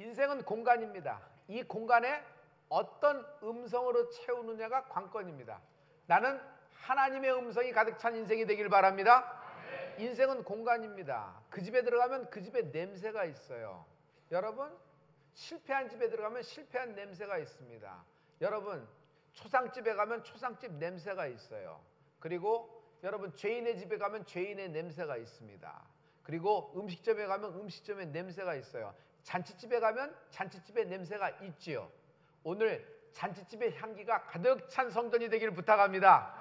인생은 공간입니다. 이 공간에 어떤 음성으로 채우느냐가 관건입니다. 나는 하나님의 음성이 가득 찬 인생이 되길 바랍니다. 인생은 공간입니다. 그 집에 들어가면 그 집에 냄새가 있어요. 여러분, 실패한 집에 들어가면 실패한 냄새가 있습니다. 여러분, 초상집에 가면 초상집 냄새가 있어요. 그리고 여러분, 죄인의 집에 가면 죄인의 냄새가 있습니다. 그리고 음식점에 가면 음식점의 냄새가 있어요. 잔치집에 가면 잔치집의 냄새가 있지요. 오늘 잔치집의 향기가 가득 찬 성전이 되기를 부탁합니다.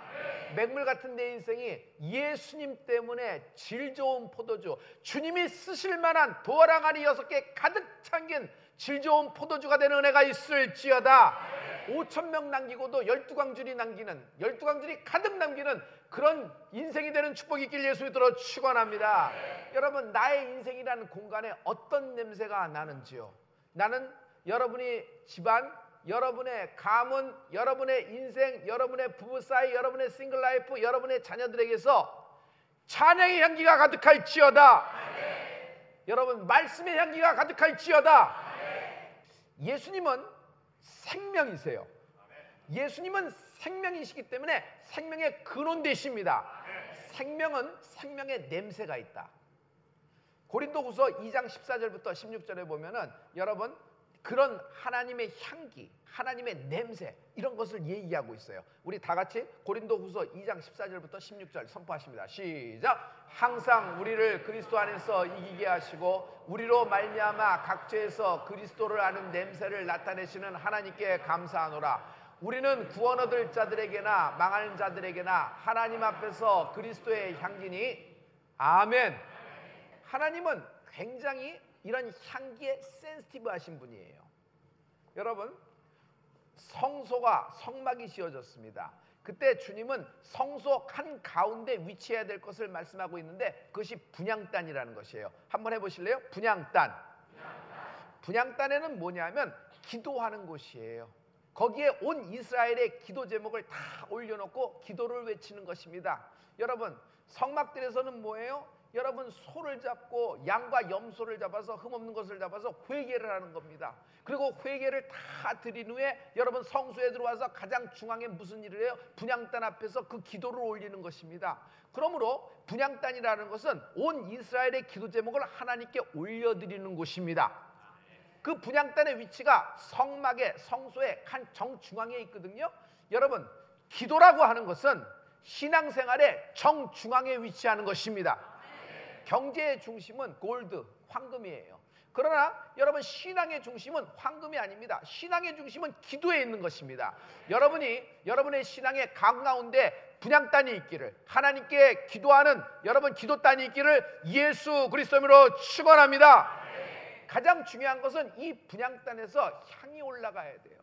맹물 같은 내 인생이 예수님 때문에 질 좋은 포도주, 주님이 쓰실 만한 도랑아리 6개 가득 잠긴 질 좋은 포도주가 되는 은혜가 있을지어다. 5,000명 남기고도 12광줄이 남기는, 12광줄이 가득 남기는 그런 인생이 되는 축복이 있길 예수 이름으로 축원합니다. 여러분, 나의 인생이라는 공간에 어떤 냄새가 나는지요? 나는 여러분이 집안, 여러분의 가문, 여러분의 인생, 여러분의 부부 사이, 여러분의 싱글 라이프, 여러분의 자녀들에게서 찬양의 향기가 가득할지어다. 여러분, 말씀의 향기가 가득할지어다. 예수님은 생명이세요. 예수님은 생명이시기 때문에 생명의 근원 되십니다. 생명은 생명의 냄새가 있다. 고린도후서 2장 14절부터 16절에 보면은 여러분, 그런 하나님의 향기, 하나님의 냄새, 이런 것을 얘기하고 있어요. 우리 다 같이 고린도후서 2장 14절부터 16절 선포하십니다. 시작. 항상 우리를 그리스도 안에서 이기게 하시고 우리로 말미암아 각 죄에서 그리스도를 아는 냄새를 나타내시는 하나님께 감사하노라. 우리는 구원 얻을 자들에게나 망하는 자들에게나 하나님 앞에서 그리스도의 향기니. 아멘. 하나님은 굉장히 이런 향기에 센시티브 하신 분이에요. 여러분, 성소가 성막이 씌워졌습니다. 그때 주님은 성소 한가운데 위치해야 될 것을 말씀하고 있는데 그것이 분향단이라는 것이에요. 한번 해보실래요? 분향단. 분향단에는 뭐냐면 기도하는 곳이에요. 거기에 온 이스라엘의 기도 제목을 다 올려놓고 기도를 외치는 것입니다. 여러분, 성막들에서는 뭐예요? 여러분, 소를 잡고 양과 염소를 잡아서 흠없는 것을 잡아서 회개를 하는 겁니다. 그리고 회개를 다 드린 후에 여러분 성소에 들어와서 가장 중앙에 무슨 일을 해요? 분향단 앞에서 그 기도를 올리는 것입니다. 그러므로 분향단이라는 것은 온 이스라엘의 기도 제목을 하나님께 올려드리는 곳입니다. 그 분향단의 위치가 성막의 성소의 한 정중앙에 있거든요. 여러분, 기도라고 하는 것은 신앙생활의 정중앙에 위치하는 것입니다. 경제의 중심은 골드, 황금이에요. 그러나 여러분, 신앙의 중심은 황금이 아닙니다. 신앙의 중심은 기도에 있는 것입니다. 여러분이 여러분의 신앙의 가운데 분향단이 있기를, 하나님께 기도하는 여러분 기도단이 있기를 예수 그리스도로 축원합니다. 가장 중요한 것은 이 분향단에서 향이 올라가야 돼요.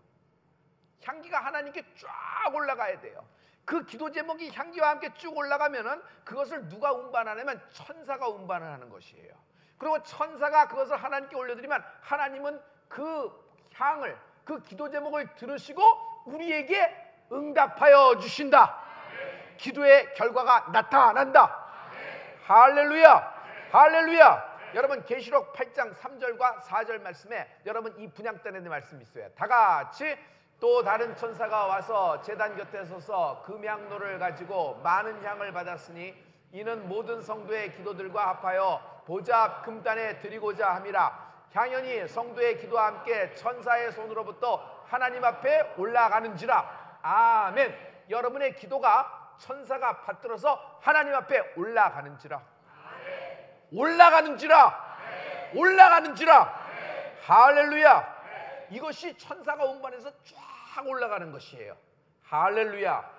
향기가 하나님께 쫙 올라가야 돼요. 그 기도 제목이 향기와 함께 쭉 올라가면은 그것을 누가 운반하냐면 천사가 운반을 하는 것이에요. 그리고 천사가 그것을 하나님께 올려드리면 하나님은 그 향을, 그 기도 제목을 들으시고 우리에게 응답하여 주신다. 기도의 결과가 나타난다. 할렐루야, 할렐루야. 여러분, 계시록 8장 3절과 4절 말씀에 여러분 이 분향단의 말씀이 있어요. 다 같이. 또 다른 천사가 와서 제단 곁에 서서 금향로를 가지고 많은 향을 받았으니 이는 모든 성도의 기도들과 합하여 보좌 앞 금단에 드리고자 함이라. 향연이 성도의 기도와 함께 천사의 손으로부터 하나님 앞에 올라가는지라. 아멘. 여러분의 기도가 천사가 받들어서 하나님 앞에 올라가는지라. 올라가는지라. 올라가는지라. 할렐루야. 이것이 천사가 운반해서 쫙 올라가는 것이에요. 할렐루야.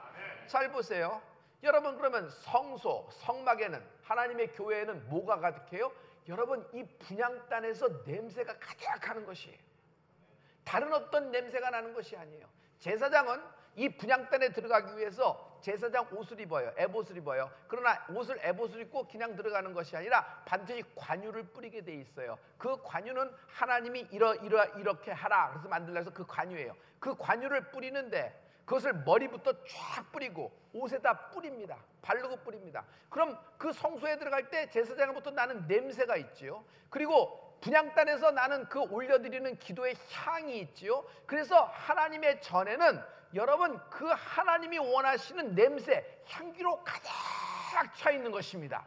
잘 보세요. 여러분, 그러면 성소, 성막에는, 하나님의 교회에는 뭐가 가득해요? 여러분, 이 분향단에서 냄새가 가득하는 것이에요. 다른 어떤 냄새가 나는 것이 아니에요. 제사장은 이 분향단에 들어가기 위해서 제사장 옷을 입어요. 에봇을 입어요. 그러나 옷을 에봇을 입고 그냥 들어가는 것이 아니라 반드시 관유를 뿌리게 돼 있어요. 그 관유는 하나님이 이렇게 하라 그래서 만들라 해서 그 관유예요. 그 관유를 뿌리는데 그것을 머리부터 쫙 뿌리고 옷에다 뿌립니다. 바르고 뿌립니다. 그럼 그 성소에 들어갈 때 제사장으로부터 나는 냄새가 있지요. 그리고 분향단에서 나는 그 올려드리는 기도의 향이 있지요. 그래서 하나님의 전에는 여러분 그 하나님이 원하시는 냄새, 향기로 가득 차 있는 것입니다.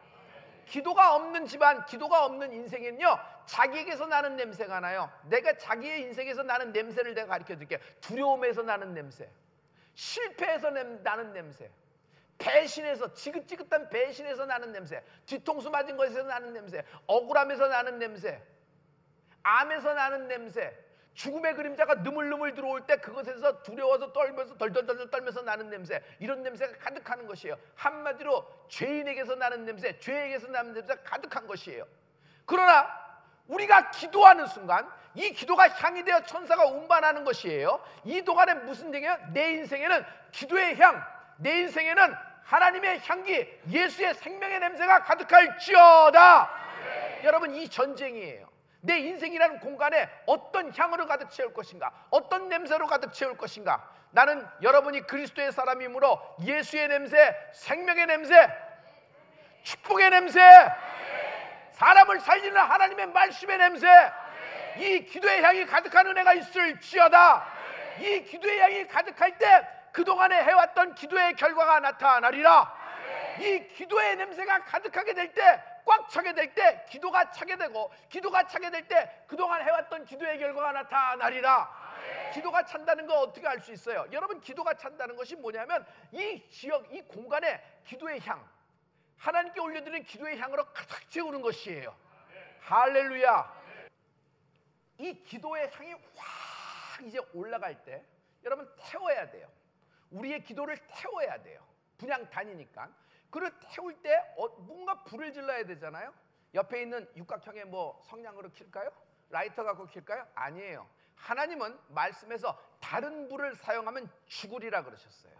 기도가 없는 집안, 기도가 없는 인생에는요, 자기에게서 나는 냄새가 나요. 내가 자기의 인생에서 나는 냄새를 내가 가르쳐 드릴게요. 두려움에서 나는 냄새, 실패에서 나는 냄새, 배신에서, 지긋지긋한 배신에서 나는 냄새, 뒤통수 맞은 것에서 나는 냄새, 억울함에서 나는 냄새, 암에서 나는 냄새, 죽음의 그림자가 느물느물 들어올 때 그것에서 두려워서 떨면서 덜덜덜 떨면서 나는 냄새, 이런 냄새가 가득하는 것이에요. 한마디로 죄인에게서 나는 냄새, 죄에게서 나는 냄새가 가득한 것이에요. 그러나 우리가 기도하는 순간 이 기도가 향이 되어 천사가 운반하는 것이에요. 이 동안에 무슨 얘기예요? 내 인생에는 기도의 향, 내 인생에는 하나님의 향기, 예수의 생명의 냄새가 가득할지어다. 여러분, 이 전쟁이에요. 내 인생이라는 공간에 어떤 향으로 가득 채울 것인가, 어떤 냄새로 가득 채울 것인가. 나는 여러분이 그리스도의 사람이므로 예수의 냄새, 생명의 냄새, 축복의 냄새, 사람을 살리는 하나님의 말씀의 냄새, 이 기도의 향이 가득한 은혜가 있을지어다. 이 기도의 향이 가득할 때 그동안에 해왔던 기도의 결과가 나타나리라. 이 기도의 냄새가 가득하게 될 때, 꽉 차게 될 때 기도가 차게 되고, 기도가 차게 될 때 그동안 해왔던 기도의 결과가 나타나리라. 기도가 찬다는 거 어떻게 알 수 있어요? 여러분, 기도가 찬다는 것이 뭐냐면 이 지역, 이 공간에 기도의 향, 하나님께 올려드리는 기도의 향으로 가득 채우는 것이에요. 할렐루야. 이 기도의 향이 확 이제 올라갈 때 여러분 태워야 돼요. 우리의 기도를 태워야 돼요. 분향단이니까. 그를 태울 때 뭔가 불을 질러야 되잖아요. 옆에 있는 육각형의 뭐 성냥으로 킬까요? 라이터 갖고 킬까요? 아니에요. 하나님은 말씀에서 다른 불을 사용하면 죽으리라 그러셨어요.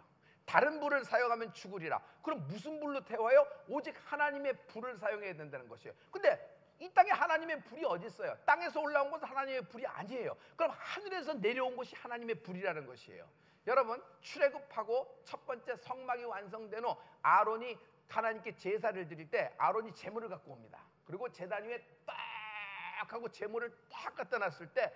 다른 불을 사용하면 죽으리라. 그럼 무슨 불로 태워요? 오직 하나님의 불을 사용해야 된다는 것이에요. 근데 이 땅에 하나님의 불이 어디 있어요? 땅에서 올라온 것은 하나님의 불이 아니에요. 그럼 하늘에서 내려온 것이 하나님의 불이라는 것이에요. 여러분, 출애굽하고 첫 번째 성막이 완성된 후 아론이 하나님께 제사를 드릴 때 아론이 제물을 갖고 옵니다. 그리고 제단 위에 딱 하고 제물을 딱 갖다 놨을 때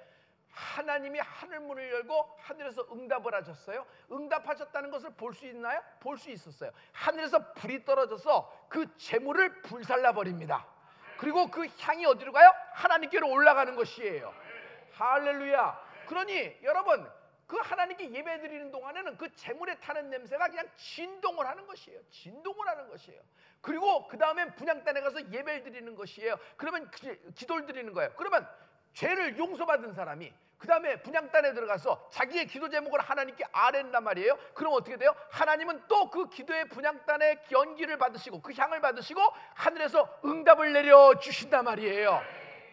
하나님이 하늘문을 열고 하늘에서 응답을 하셨어요. 응답하셨다는 것을 볼 수 있나요? 볼 수 있었어요. 하늘에서 불이 떨어져서 그 제물을 불살라 버립니다. 그리고 그 향이 어디로 가요? 하나님께로 올라가는 것이에요. 할렐루야. 그러니 여러분, 그 하나님께 예배드리는 동안에는 그 제물에 타는 냄새가 그냥 진동을 하는 것이에요. 진동을 하는 것이에요. 그리고 그 다음엔 분향단에 가서 예배를 드리는 것이에요. 그러면 기도를 드리는 거예요. 그러면 죄를 용서받은 사람이 그 다음에 분향단에 들어가서 자기의 기도 제목을 하나님께 아뢰는단 말이에요. 그럼 어떻게 돼요? 하나님은 또 그 기도의 분향단의 연기를 받으시고 그 향을 받으시고 하늘에서 응답을 내려주신단 말이에요.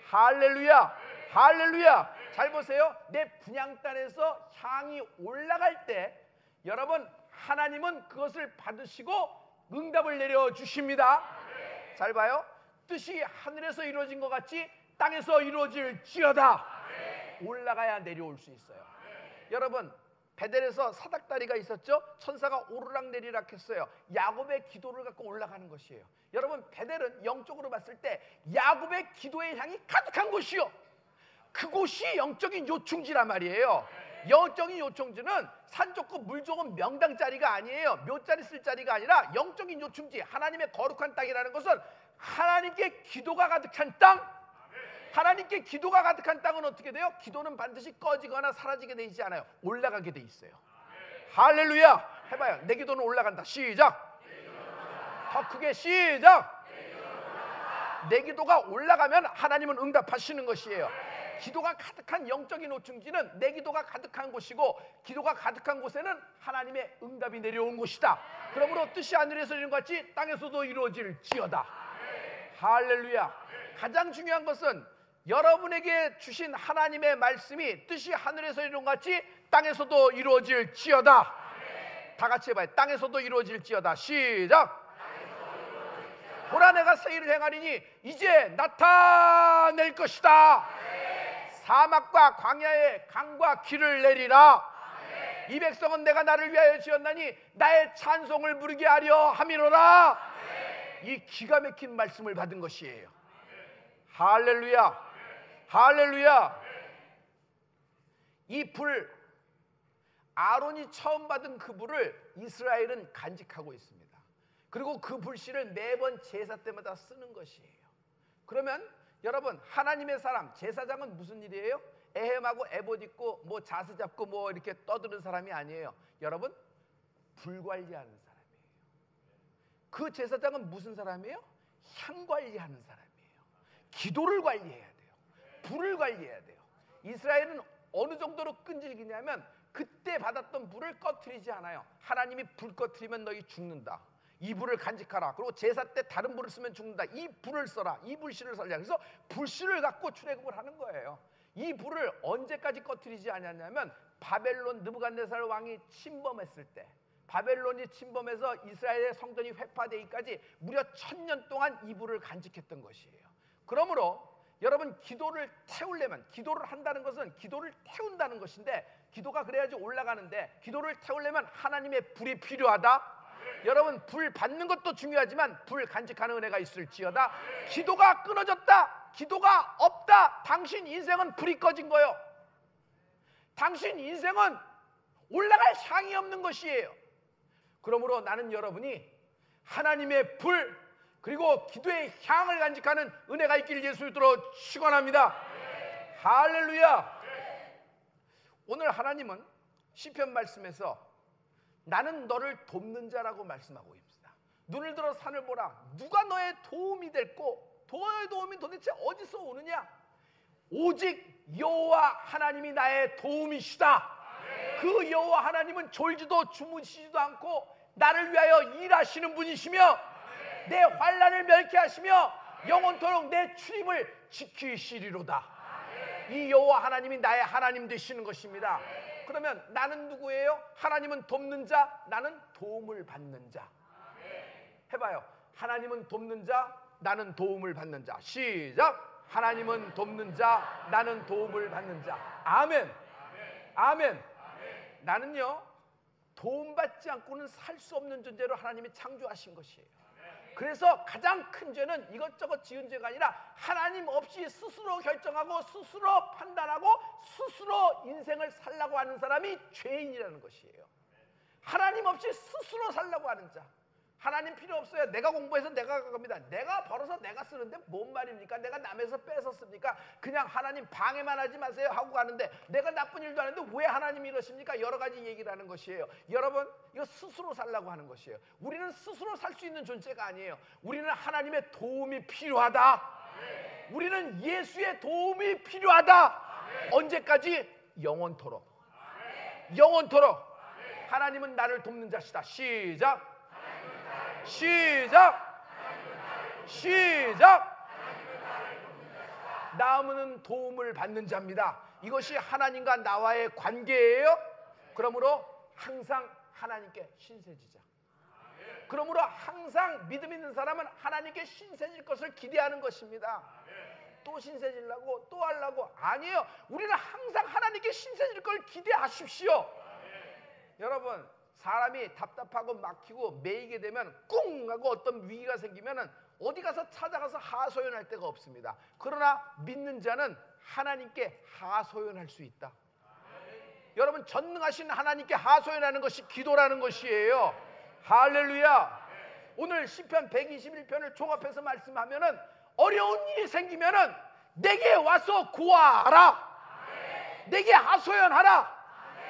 할렐루야. 할렐루야. 잘 보세요. 내 분향단에서 향이 올라갈 때 여러분, 하나님은 그것을 받으시고 응답을 내려주십니다. 잘 봐요. 뜻이 하늘에서 이루어진 것 같이 땅에서 이루어질지어다. 올라가야 내려올 수 있어요. 여러분, 베델에서 사닥다리가 있었죠. 천사가 오르락내리락 했어요. 야곱의 기도를 갖고 올라가는 것이에요. 여러분, 베델은 영적으로 봤을 때 야곱의 기도의 향이 가득한 곳이요, 그곳이 영적인 요충지란 말이에요. 영적인 요충지는 산 좋고 물 좋은 명당자리가 아니에요. 묘자리 쓸 자리가 아니라 영적인 요충지, 하나님의 거룩한 땅이라는 것은 하나님께 기도가 가득한 땅. 하나님께 기도가 가득한 땅은 어떻게 돼요? 기도는 반드시 꺼지거나 사라지게 돼 있지 않아요. 올라가게 돼 있어요. 할렐루야. 해봐요. 내 기도는 올라간다. 시작. 더 크게 시작. 내 기도가 올라가면 하나님은 응답하시는 것이에요. 기도가 가득한 영적인 오충지는 내 기도가 가득한 곳이고, 기도가 가득한 곳에는 하나님의 응답이 내려온 곳이다. 그러므로 뜻이 하늘에서 이룬 것 같이 땅에서도 이루어질지어다. 할렐루야. 가장 중요한 것은 여러분에게 주신 하나님의 말씀이 뜻이 하늘에서 이룬 것 같이 땅에서도 이루어질지어다. 다 같이 해봐요. 땅에서도 이루어질지어다. 시작. 보라, 내가 새 일을 행하리니 이제 나타낼 것이다. 사막과 광야에 강과 길을 내리라. 이 백성은 내가 나를 위하여 지었나니 나의 찬송을 부르게 하려 함이로라. 이 기가 막힌 말씀을 받은 것이에요. 할렐루야. 할렐루야. 이 불, 아론이 처음 받은 그 불을 이스라엘은 간직하고 있습니다. 그리고 그 불씨를 매번 제사 때마다 쓰는 것이에요. 그러면 여러분, 하나님의 사람, 제사장은 무슨 일이에요? 에헴하고 에봇 입고 뭐 자수 잡고 뭐 이렇게 떠드는 사람이 아니에요. 여러분, 불 관리하는 사람이에요. 그 제사장은 무슨 사람이에요? 향 관리하는 사람이에요. 기도를 관리해야 돼요. 불을 관리해야 돼요. 이스라엘은 어느 정도로 끈질기냐면 그때 받았던 불을 꺼트리지 않아요. 하나님이 불 꺼트리면 너희 죽는다. 이 불을 간직하라. 그리고 제사 때 다른 불을 쓰면 죽는다. 이 불을 써라. 이 불씨를 써라. 그래서 불씨를 갖고 출애굽을 하는 거예요. 이 불을 언제까지 꺼트리지 않았냐면 바벨론 느부갓네살 왕이 침범했을 때, 바벨론이 침범해서 이스라엘의 성전이 회파되기까지 무려 1000년 동안 이 불을 간직했던 것이에요. 그러므로 여러분, 기도를 태우려면, 기도를 한다는 것은 기도를 태운다는 것인데, 기도가 그래야지 올라가는데, 기도를 태우려면 하나님의 불이 필요하다. 여러분, 불 받는 것도 중요하지만 불 간직하는 은혜가 있을지어다. 기도가 끊어졌다, 기도가 없다, 당신 인생은 불이 꺼진 거예요. 당신 인생은 올라갈 향이 없는 것이에요. 그러므로 나는 여러분이 하나님의 불, 그리고 기도의 향을 간직하는 은혜가 있기를 예수 이름으로 축원합니다. 할렐루야. 오늘 하나님은 시편 말씀에서 나는 너를 돕는 자라고 말씀하고 있습니다. 눈을 들어 산을 보라. 누가 너의 도움이 될꼬? 너의 도움이 도대체 어디서 오느냐? 오직 여호와 하나님이 나의 도움이시다. 그 여호와 하나님은 졸지도 주무시지도 않고 나를 위하여 일하시는 분이시며 내 환난을 멸케하시며 영원토록 내 출입을 지키시리로다. 이 여호와 하나님이 나의 하나님 되시는 것입니다. 그러면 나는 누구예요? 하나님은 돕는 자, 나는 도움을 받는 자. 해봐요. 하나님은 돕는 자, 나는 도움을 받는 자. 시작. 하나님은 돕는 자, 나는 도움을 받는 자. 아멘. 아멘. 나는요, 도움받지 않고는 살 수 없는 존재로 하나님이 창조하신 것이에요. 그래서 가장 큰 죄는 이것저것 지은 죄가 아니라 하나님 없이 스스로 결정하고 스스로 판단하고 스스로 인생을 살라고 하는 사람이 죄인이라는 것이에요. 하나님 없이 스스로 살라고 하는 자. 하나님 필요 없어요. 내가 공부해서 내가 갑니다. 내가 벌어서 내가 쓰는데 뭔 말입니까? 내가 남에서 뺏었습니까? 그냥 하나님 방해만 하지 마세요 하고 가는데 내가 나쁜 일도 안 했는데 왜 하나님이 이러십니까? 여러 가지 얘기를 하는 것이에요. 여러분, 이거 스스로 살라고 하는 것이에요. 우리는 스스로 살 수 있는 존재가 아니에요. 우리는 하나님의 도움이 필요하다. 우리는 예수의 도움이 필요하다. 언제까지? 영원토록. 영원토록. 하나님은 나를 돕는 자시다. 시작. 시작. 시작. 남은 도움을 받는 자입니다. 이것이 하나님과 나와의 관계예요. 그러므로 항상 하나님께 신세지자. 그러므로 항상 믿음 있는 사람은 하나님께 신세질 것을 기대하는 것입니다. 또 신세지려고 또 하려고 아니에요. 우리는 항상 하나님께 신세질 걸 기대하십시오. 여러분, 사람이 답답하고 막히고 매이게 되면 꿍 하고 어떤 위기가 생기면 어디 가서 찾아가서 하소연할 데가 없습니다. 그러나 믿는 자는 하나님께 하소연할 수 있다. 여러분, 전능하신 하나님께 하소연하는 것이 기도라는 것이에요. 할렐루야. 오늘 시편 121편을 종합해서 말씀하면은 어려운 일이 생기면은 내게 와서 구하라. 내게 하소연하라.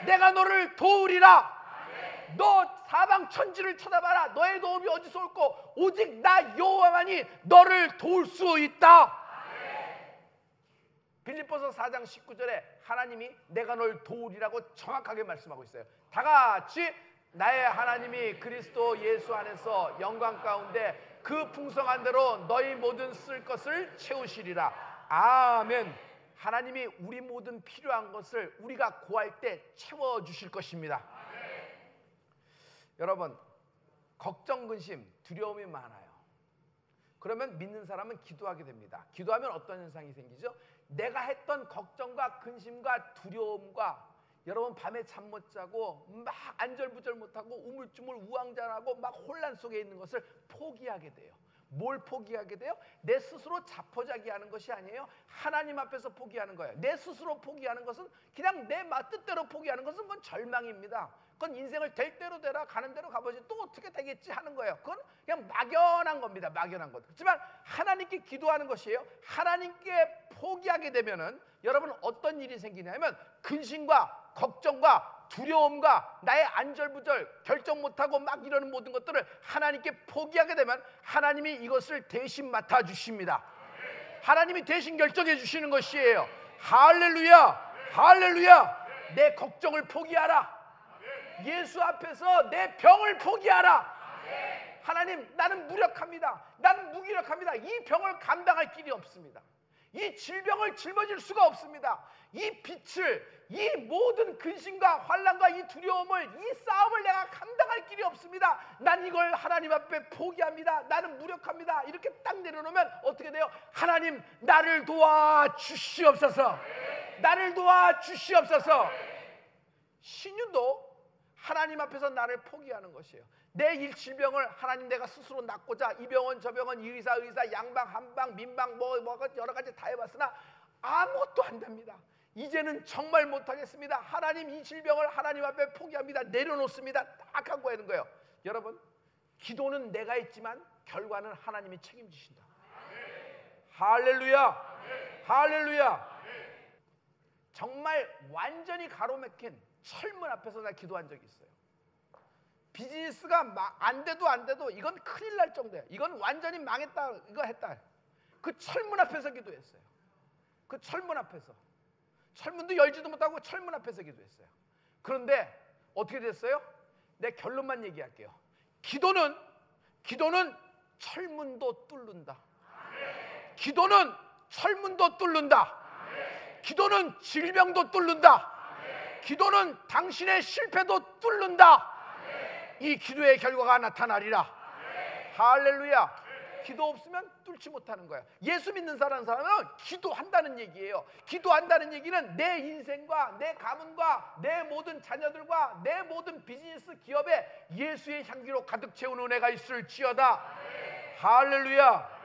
내가 너를 도우리라. 너 사방 천지를 쳐다봐라. 너의 도움이 어디서 올꼬? 오직 나 여호와만이 너를 도울 수 있다. 빌립보서 4장 19절에 하나님이 내가 널 도우리라고 정확하게 말씀하고 있어요. 다 같이 나의 하나님이 그리스도 예수 안에서 영광 가운데 그 풍성한 대로 너희 모든 쓸 것을 채우시리라. 아멘. 하나님이 우리 모든 필요한 것을 우리가 구할 때 채워주실 것입니다. 여러분, 걱정, 근심, 두려움이 많아요. 그러면 믿는 사람은 기도하게 됩니다. 기도하면 어떤 현상이 생기죠? 내가 했던 걱정과 근심과 두려움과 여러분 밤에 잠 못 자고 막 안절부절 못하고 우물쭈물 우왕좌왕하고 막 혼란 속에 있는 것을 포기하게 돼요. 뭘 포기하게 돼요? 내 스스로 자포자기하는 것이 아니에요. 하나님 앞에서 포기하는 거예요. 내 스스로 포기하는 것은 그냥 내 뜻대로 포기하는 것은 그건 절망입니다. 그건 인생을 될 대로 되라, 가는 대로 가보지 또 어떻게 되겠지 하는 거예요. 그건 그냥 막연한 겁니다. 막연한 것. 그렇지만 하나님께 기도하는 것이에요. 하나님께 포기하게 되면은 여러분 어떤 일이 생기냐면 근심과 걱정과 두려움과 나의 안절부절 결정 못하고 막 이러는 모든 것들을 하나님께 포기하게 되면 하나님이 이것을 대신 맡아주십니다. 하나님이 대신 결정해 주시는 것이에요. 할렐루야, 할렐루야. 내 걱정을 포기하라. 예수 앞에서 내 병을 포기하라. 하나님, 나는 무력합니다. 나는 무기력합니다. 이 병을 감당할 길이 없습니다. 이 질병을 짊어질 수가 없습니다. 이 빛을, 이 모든 근심과 환난과 이 두려움을, 이 싸움을 내가 감당할 길이 없습니다. 난 이걸 하나님 앞에 포기합니다. 나는 무력합니다. 이렇게 딱 내려놓으면 어떻게 돼요? 하나님, 나를 도와주시옵소서. 나를 도와주시옵소서. 신유도 하나님 앞에서 나를 포기하는 것이에요. 내 일 질병을 하나님 내가 스스로 낫고자 이 병원 저 병원 이 의사 양방 한방 민방 뭐 여러 가지 다 해봤으나 아무것도 안 됩니다. 이제는 정말 못하겠습니다. 하나님, 이 질병을 하나님 앞에 포기합니다. 내려놓습니다. 딱 하고 하는 거예요. 여러분, 기도는 내가 했지만 결과는 하나님이 책임지신다. 할렐루야, 할렐루야. 정말 완전히 가로막힌 철문 앞에서 나 기도한 적이 있어요. 비즈니스가 안 돼도 이건 큰일 날 정도야. 이건 완전히 망했다, 이거 했다. 그 철문 앞에서 기도했어요. 그 철문 앞에서. 철문도 열지도 못하고 철문 앞에서 기도했어요. 그런데 어떻게 됐어요? 내 결론만 얘기할게요. 기도는 철문도 뚫는다. 기도는 철문도 뚫는다. 기도는 질병도 뚫는다. 기도는 당신의 실패도 뚫는다. 이 기도의 결과가 나타나리라. 할렐루야. 기도 없으면 뚫지 못하는 거예요. 예수 믿는 사람은 기도한다는 얘기예요. 기도한다는 얘기는 내 인생과 내 가문과 내 모든 자녀들과 내 모든 비즈니스 기업에 예수의 향기로 가득 채운 은혜가 있을지어다. 할렐루야.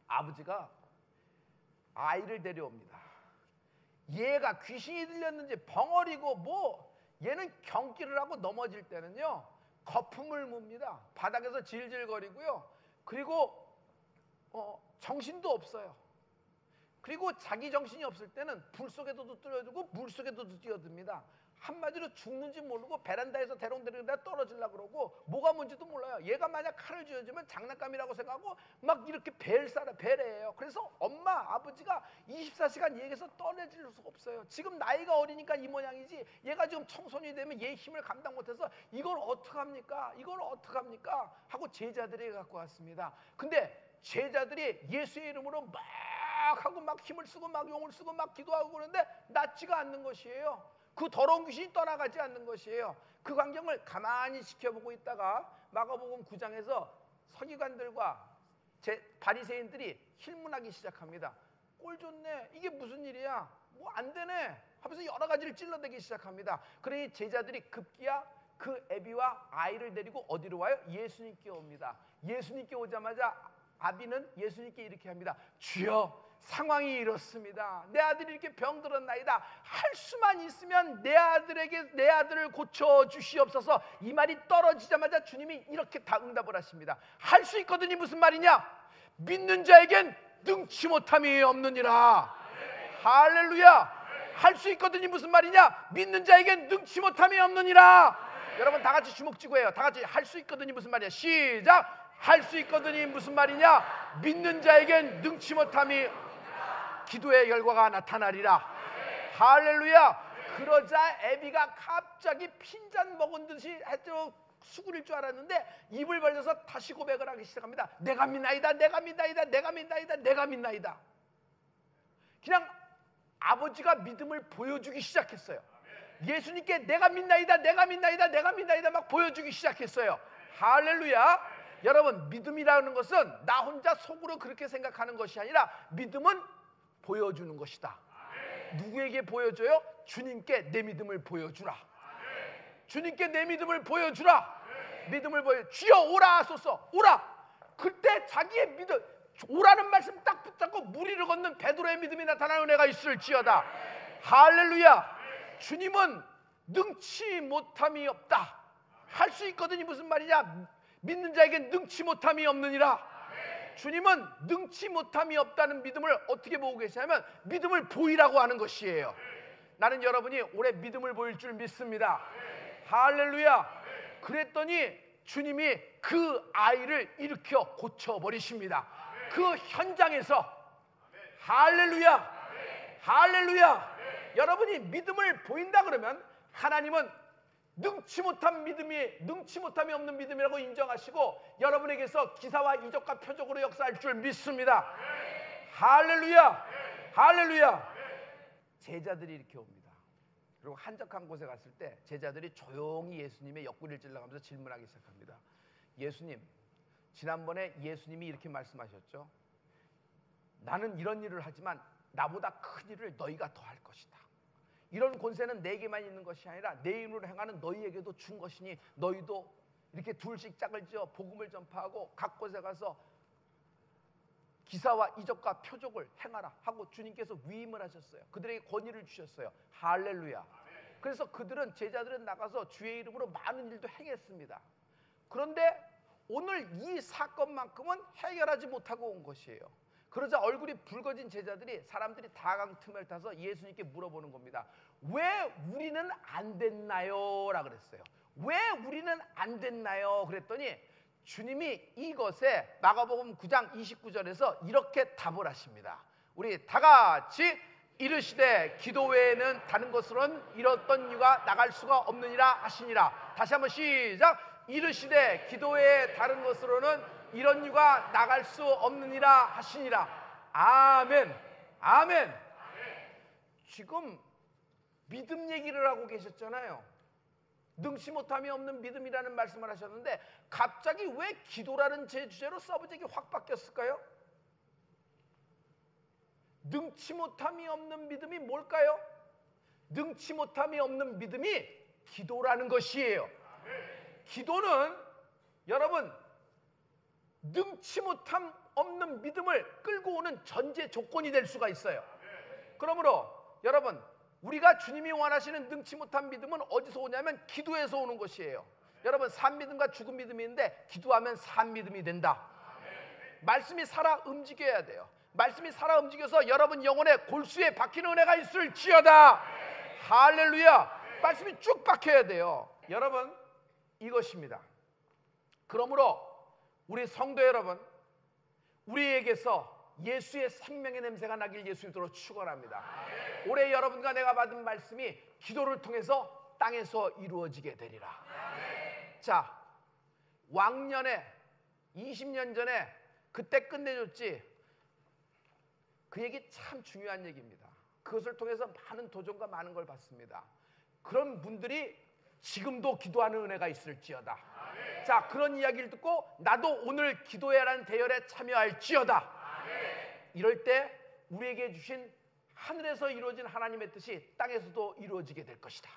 아버지가 아이를 데려옵니다. 얘가 귀신이 들렸는지 벙어리고 뭐 얘는 경기를 하고 넘어질 때는요 거품을 뭅니다. 바닥에서 질질거리고요. 그리고 정신도 없어요. 그리고 자기 정신이 없을 때는 불 속에도 뛰어들고 물 속에도 뛰어듭니다. 한마디로 죽는지 모르고 베란다에서 대롱대롱 떨어지려고 그러고 뭐가 뭔지도 몰라요. 얘가 만약 칼을 쥐어주면 장난감이라고 생각하고 막 이렇게 배래요. 그래서 엄마, 아버지가 24시간 얘기해서 떠내질 수가 없어요. 지금 나이가 어리니까 이 모양이지 얘가 지금 청소년이 되면 얘 힘을 감당 못해서 이걸 어떡합니까? 이걸 어떡합니까? 하고 제자들이 갖고 왔습니다. 근데 제자들이 예수의 이름으로 막 하고 막 힘을 쓰고 막 용을 쓰고 막 기도하고 그러는데 낫지가 않는 것이에요. 그 더러운 귀신이 떠나가지 않는 것이에요. 그 광경을 가만히 지켜보고 있다가 마가복음 9장에서 서기관들과 바리새인들이 힐문하기 시작합니다. 꼴 좋네. 이게 무슨 일이야? 뭐 안 되네. 하면서 여러 가지를 찔러대기 시작합니다. 그러니 제자들이 급기야 그 애비와 아이를 데리고 어디로 와요? 예수님께 옵니다. 예수님께 오자마자 아비는 예수님께 이렇게 합니다. 주여, 상황이 이렇습니다. 내 아들이 이렇게 병들었나이다. 할 수만 있으면 내 아들을 고쳐 주시옵소서. 이 말이 떨어지자마자 주님이 이렇게 다 응답을 하십니다. 할 수 있거든이 무슨 말이냐? 믿는 자에겐 능치 못함이 없느니라. 할렐루야. 할 수 있거든이 무슨 말이냐? 믿는 자에겐 능치 못함이 없느니라. 여러분 다 같이 주먹 쥐고 해요. 다 같이 할 수 있거든이 무슨 말이야? 시작. 할 수 있거든이 무슨 말이냐? 믿는 자에겐 능치 못함이 기도의 결과가 나타나리라. 할렐루야. 그러자 애비가 갑자기 핀잔 먹은 듯이 수구릴 줄 알았는데 입을 벌려서 다시 고백을 하기 시작합니다. 내가 믿나이다. 내가 믿나이다. 내가 믿나이다. 내가 믿나이다. 그냥 아버지가 믿음을 보여주기 시작했어요. 예수님께 내가 믿나이다. 내가 믿나이다. 내가 믿나이다 막 보여주기 시작했어요. 할렐루야. 여러분, 믿음이라는 것은 나 혼자 속으로 그렇게 생각하는 것이 아니라 믿음은 보여주는 것이다. 누구에게 보여줘요? 주님께 내 믿음을 보여주라. 주님께 내 믿음을 보여주라. 믿음을 보여. 주여 오라 하소서. 오라. 그때 자기의 믿음, 오라는 말씀 딱 붙잡고 무리를 걷는 베드로의 믿음이 나타나는 은혜가 있을지어다. 할렐루야. 주님은 능치 못함이 없다. 할 수 있거든요. 무슨 말이냐? 믿는 자에게 능치 못함이 없느니라. 주님은 능치 못함이 없다는 믿음을 어떻게 보고 계시냐면 믿음을 보이라고 하는 것이에요. 나는 여러분이 올해 믿음을 보일 줄 믿습니다. 할렐루야. 그랬더니 주님이 그 아이를 일으켜 고쳐버리십니다. 그 현장에서. 할렐루야. 할렐루야. 여러분이 믿음을 보인다 그러면 하나님은 능치 못함이 없는 믿음이라고 인정하시고 여러분에게서 기사와 이적과 표적으로 역사할 줄 믿습니다. 할렐루야. 할렐루야. 제자들이 이렇게 옵니다. 그리고 한적한 곳에 갔을 때 제자들이 조용히 예수님의 옆구리를 찔러가면서 질문하기 시작합니다. 예수님, 지난번에 예수님이 이렇게 말씀하셨죠. 나는 이런 일을 하지만 나보다 큰 일을 너희가 더 할 것이다. 이런 권세는 내게만 있는 것이 아니라 내 이름으로 행하는 너희에게도 준 것이니 너희도 이렇게 둘씩 짝을 지어 복음을 전파하고 각 곳에 가서 기사와 이적과 표적을 행하라 하고 주님께서 위임을 하셨어요. 그들에게 권위를 주셨어요. 할렐루야. 그래서 제자들은 나가서 주의 이름으로 많은 일도 행했습니다. 그런데 오늘 이 사건만큼은 해결하지 못하고 온 것이에요. 그러자 얼굴이 붉어진 제자들이 사람들이 다강 틈을 타서 예수님께 물어보는 겁니다. 왜 우리는 안 됐나요? 라 그랬어요. 왜 우리는 안 됐나요? 그랬더니 주님이 이것에 마가복음 9장 29절에서 이렇게 답을 하십니다. 우리 다 같이 이르시되 기도 외에는 다른 것으로는 이렇던 이유가 나갈 수가 없느니라 하시니라. 다시 한번 시작. 이르시되 기도 외에 다른 것으로는 이런 이유가 나갈 수 없느니라 하시니라. 아멘. 아멘. 지금 믿음 얘기를 하고 계셨잖아요. 능치 못함이 없는 믿음이라는 말씀을 하셨는데 갑자기 왜 기도라는 제 주제로 서브젝이 확 바뀌었을까요? 능치 못함이 없는 믿음이 뭘까요? 능치 못함이 없는 믿음이 기도라는 것이에요. 기도는 여러분 능치 못함 없는 믿음을 끌고 오는 전제 조건이 될 수가 있어요. 그러므로 여러분 우리가 주님이 원하시는 능치 못한 믿음은 어디서 오냐면 기도에서 오는 것이에요. 여러분 산 믿음과 죽은 믿음이 있는데 기도하면 산 믿음이 된다. 말씀이 살아 움직여야 돼요. 말씀이 살아 움직여서 여러분 영혼의 골수에 박히는 은혜가 있을지어다. 할렐루야. 말씀이 쭉 박혀야 돼요. 여러분 이것입니다. 그러므로 우리 성도 여러분, 우리에게서 예수의 생명의 냄새가 나길 예수님으로 축원합니다. 올해 여러분과 내가 받은 말씀이 기도를 통해서 땅에서 이루어지게 되리라. 자, 왕년에 20년 전에 그때 끝내줬지. 그 얘기 참 중요한 얘기입니다. 그것을 통해서 많은 도전과 많은 걸 받습니다. 그런 분들이 지금도 기도하는 은혜가 있을지어다. 자, 그런 이야기를 듣고 나도 오늘 기도해라는 대열에 참여할지어다. 이럴 때 우리에게 주신 하늘에서 이루어진 하나님의 뜻이 땅에서도 이루어지게 될 것이다.